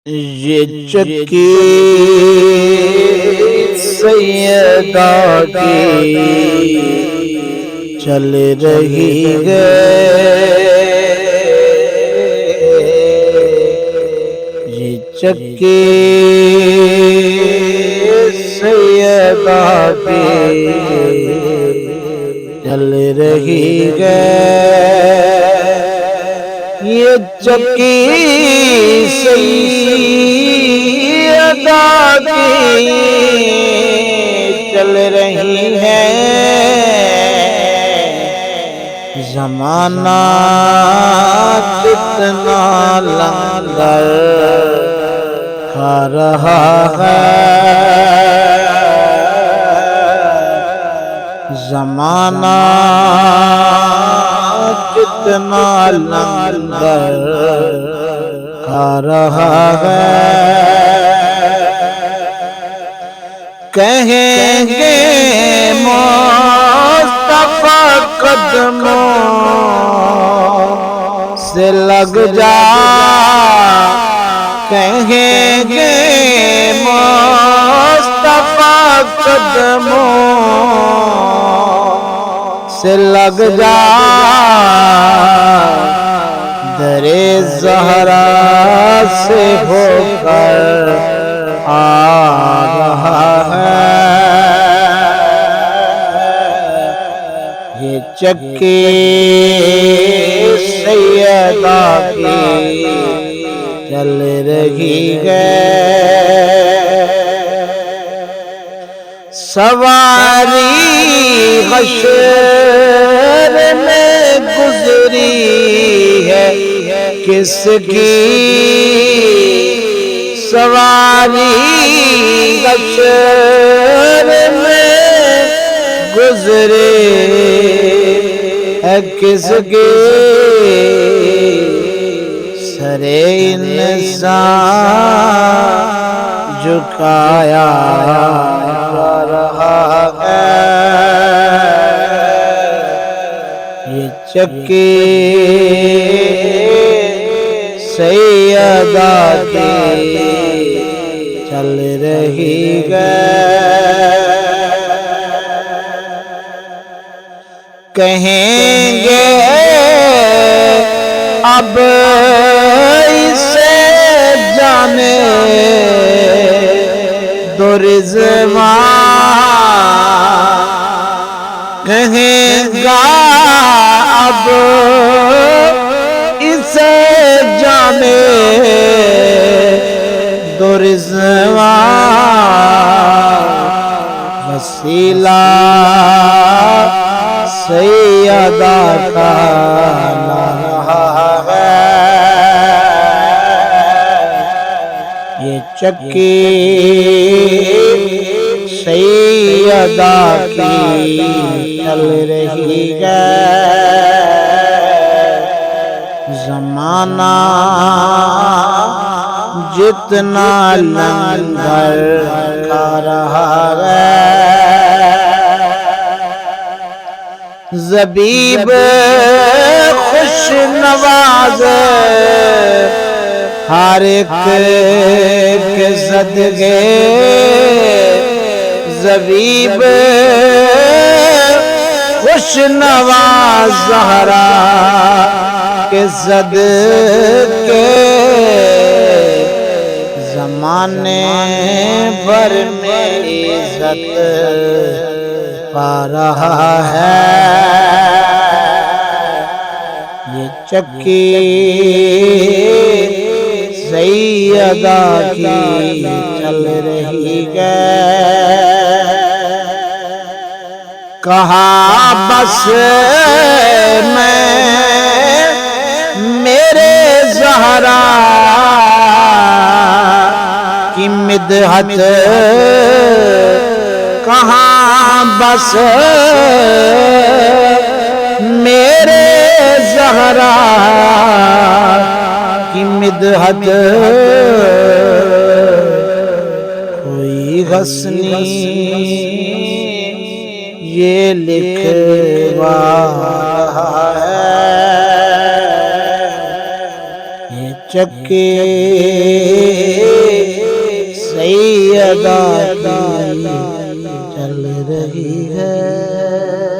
یہ چکی سیدہ کی چل رہی ہے، یہ چکی سیدہ کی چل رہی ہے، یہ چکی سیدہ کی چل رہی ہے، زمانہ کتنا لنگر کھا رہا ہے، زمانہ کتنا لنگر کھا رہا ہے، کہیں گے مصطفیٰ قدموں سے لگ جا، کہیں گے مصطفیٰ قدموں سے لگ جا، در زہرا سے ہو کر آ رہا ہے، یہ چکی سیدہ کی چل رہی ہے، سواری حشر میں گزری ہے کس کی، سواری حشر میں گزری ہے کس کی، سر انسان جھکایا جا رہا ہے، یہ چکی سیدہ کی چل رہی ہے، کہیں گے اب اسے جانے دو رضوان، کہیں گا اب اسے جانے دو رضوان، وسیلہ سیدہ کا لا رہا ہے، یہ چکی سیدہ کی چل رہی ہے، زمانہ جتنا لنگر کھا رہا ہے، زبیب خوش نواز ہر ایک کے صدقے، زبیب خوش نواز زہرا کے صدقے، زمانے بھر میں عزت پا رہا ہے، یہ چکی سیدہ کی چل رہی ہے، کہا بس میں میرے زہرا کی مدحت، کہاں بس میرے زہرا کی مدحت، کوئی حسنی یہ لکھوا رہا ہے، یہ چکے سیدہ کی چل رہی ہے